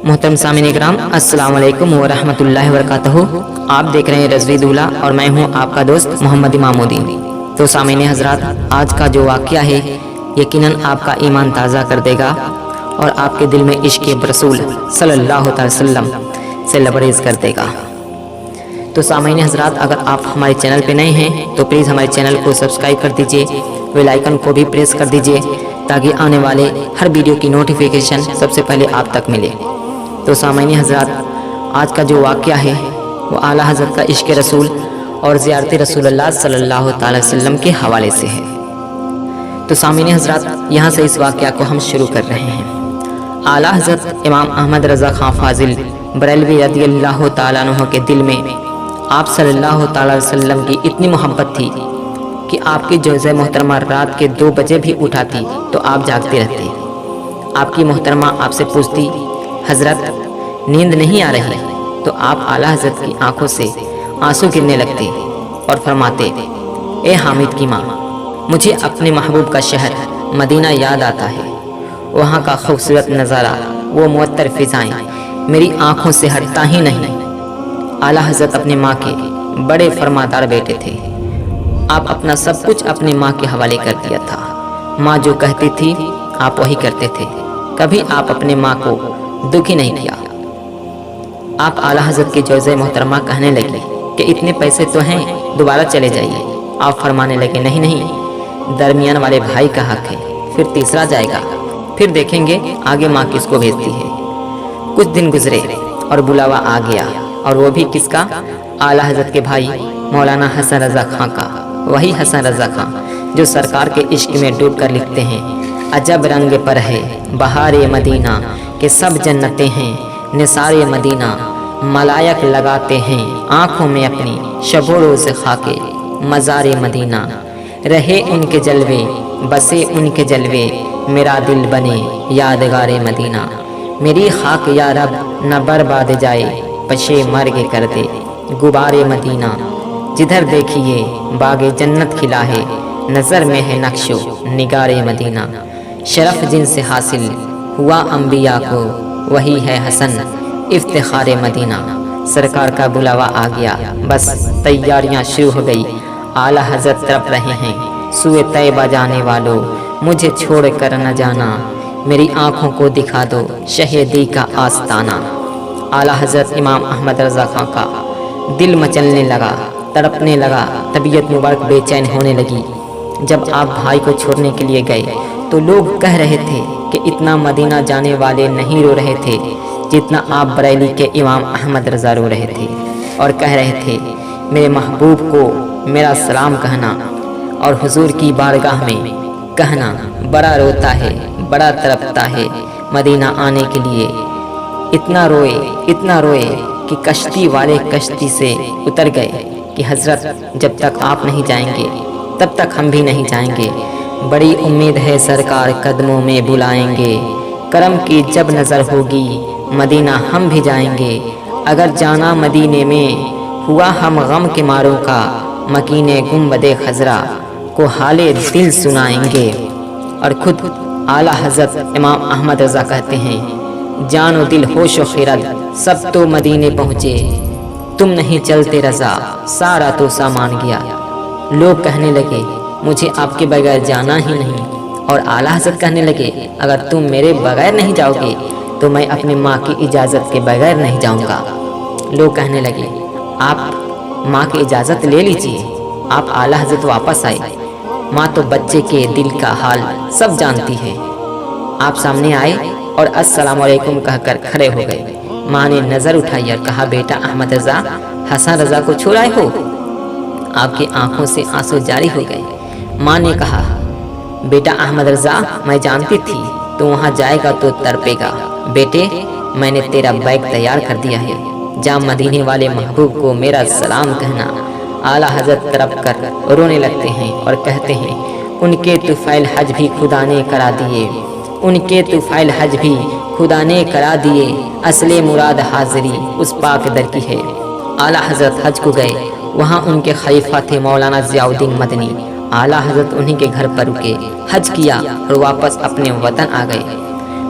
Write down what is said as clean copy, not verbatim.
محترم سامعین اکرام، السلام علیکم ورحمۃ اللہ وبرکاتہ۔ آپ دیکھ رہے ہیں رضوی دولہ اور میں ہوں آپ کا دوست محمد امام الدین۔ تو سامعین حضرات، آج کا جو واقعہ ہے یقیناً آپ کا ایمان تازہ کر دے گا اور آپ کے دل میں عشق رسول صلی اللہ علیہ وسلم سے لبریز کر دے گا۔ تو سامعین حضرات، اگر آپ ہمارے چینل پہ نئے ہیں تو پلیز ہمارے چینل کو سبسکرائب کر دیجئے، بیل آئیکن کو بھی پریس کر دیجئے تاکہ آنے والے ہر ویڈیو کی نوٹیفیکیشن سب سے پہلے آپ تک ملے۔ تو سامعین حضرات، آج کا جو واقعہ ہے وہ اعلیٰ حضرت کا عشق رسول اور زیارت رسول اللہ صلی اللہ تعالی وسلم کے حوالے سے ہے۔ تو سامعین حضرات، یہاں سے اس واقعہ کو ہم شروع کر رہے ہیں۔ اعلیٰ حضرت امام احمد رضا خان فاضل بریلوی رضی اللہ تعالیٰ عنہ کے دل میں آپ صلی اللہ تعالی وسلم کی اتنی محبت تھی کہ آپ کی جوزہ محترمہ رات کے 2 بجے بھی اٹھاتی تو آپ جاگتے رہتے۔ آپ کی محترمہ آپ سے پوچھتی، حضرت نیند نہیں آ رہی؟ تو آپ اعلیٰ حضرت کی آنکھوں سے آنسو گرنے لگتے اور فرماتے، اے حامد کی ماں، مجھے اپنے محبوب کا شہر مدینہ یاد آتا ہے، وہاں کا خوبصورت نظارہ، وہ معطر فضائیں میری آنکھوں سے ہٹتا ہی نہیں۔ اعلیٰ حضرت اپنی ماں کے بڑے فرمادار بیٹے تھے۔ آپ اپنا سب کچھ اپنی ماں کے حوالے کر دیا تھا۔ ماں جو کہتی تھی آپ وہی کرتے تھے، کبھی آپ اپنے ماں کو دکھی نہیں کیا۔ آپ اعلیٰ حضرت کی جوزہ محترمہ کہنے لگی کہ اتنے پیسے تو ہیں، دوبارہ چلے جائیے۔ آپ فرمانے لگے، نہیں نہیں، درمیان والے بھائی کا حق ہے، پھر تیسرا جائے گا، پھر دیکھیں گے آگے ماں کس کو بھیجتی ہے۔ کچھ دن گزرے اور بلاوا آ گیا، اور وہ بھی کس کا؟ اعلیٰ حضرت کے بھائی مولانا حسن رضا خان کا۔ وہی حسن رضا خان جو سرکار کے عشق میں ڈوب کر لکھتے ہیں، عجب رنگ پر ہے بہار مدینہ کہ سب جنتیں ہیں، نثار مدینہ ملائک لگاتے ہیں آنکھوں میں اپنی، شب و روز خاکے مزار مدینہ، رہے ان کے جلوے بسے ان کے جلوے، میرا دل بنے یادگار مدینہ، میری خاک یا رب نہ برباد جائے، پشے مرگ کر دے غبار مدینہ، جدھر دیکھیے باغ جنت کھلا ہے، نظر میں ہے نقش و نگار مدینہ، شرف جن سے حاصل ہوا انبیاء کو، وہی ہے حسن افتخار مدینہ۔ سرکار کا بلاوا آ گیا، بس تیاریاں شروع ہو گئی۔ اعلیٰ حضرت تڑپ رہے ہیں، سوئے طیبہ جانے والوں مجھے چھوڑ کر نہ جانا، میری آنکھوں کو دکھا دو شہیدی کا آستانہ۔ اعلیٰ حضرت امام احمد رضا خان کا دل مچلنے لگا، تڑپنے لگا، طبیعت مبارک بے چین ہونے لگی۔ جب آپ بھائی کو چھوڑنے کے لیے گئے تو لوگ کہہ رہے تھے کہ اتنا مدینہ جانے والے نہیں رو رہے تھے جتنا آپ بریلی کے امام احمد رضا رو رہے تھے، اور کہہ رہے تھے میرے محبوب کو میرا سلام کہنا اور حضور کی بارگاہ میں کہنا، بڑا روتا ہے، بڑا تڑپتا ہے مدینہ آنے کے لیے، اتنا روئے کہ کشتی والے کشتی سے اتر گئے کہ حضرت جب تک آپ نہیں جائیں گے تب تک ہم بھی نہیں جائیں گے، بڑی امید ہے سرکار قدموں میں بلائیں گے، کرم کی جب نظر ہوگی مدینہ ہم بھی جائیں گے، اگر جانا مدینے میں ہوا ہم غم کے ماروں کا، مکین گنبد خضرا کو حال دل سنائیں گے۔ اور خود اعلیٰ حضرت امام احمد رضا کہتے ہیں، جان و دل ہوش و خرد سب تو مدینے پہنچے، تم نہیں چلتے رضا سارا تو سامان گیا۔ لوگ کہنے لگے مجھے آپ کے بغیر جانا ہی نہیں، اور اعلیٰ حضرت کہنے لگے اگر تم میرے بغیر نہیں جاؤ گے تو میں اپنی ماں کی اجازت کے بغیر نہیں جاؤں گا۔ لوگ کہنے لگے آپ ماں کی اجازت لے لیجئے۔ آپ اعلیٰ حضرت واپس آئے، ماں تو بچے کے دل کا حال سب جانتی ہے۔ آپ سامنے آئے اور السلام علیکم کہہ کر کھڑے ہو گئے۔ ماں نے نظر اٹھائی اور کہا، بیٹا احمد رضا، حسن رضا کو چھوڑائے ہو؟ آپ کی آنکھوں سے آنسو جاری ہو گئے۔ ماں نے کہا، بیٹا احمد رضا، میں جانتی تھی تو وہاں جائے گا تو تڑپے گا، بیٹے میں نے تیرا بیگ تیار کر دیا ہے، جا مدینے والے محبوب کو میرا سلام کہنا۔ اعلیٰ حضرت تڑپ کر رونے لگتے ہیں اور کہتے ہیں، ان کے طفیل حج بھی خدا نے کرا دیے، ان کے طفیل حج بھی خدا نے کرا دیے، اصل مراد حاضری اس پاک در کی ہے۔ اعلیٰ حضرت حج کو گئے، وہاں ان کے خلیفہ تھے مولانا ضیاء الدین مدنی۔ اعلیٰ حضرت انہی کے گھر پر رکے، حج کیا اور واپس اپنے وطن آ گئے۔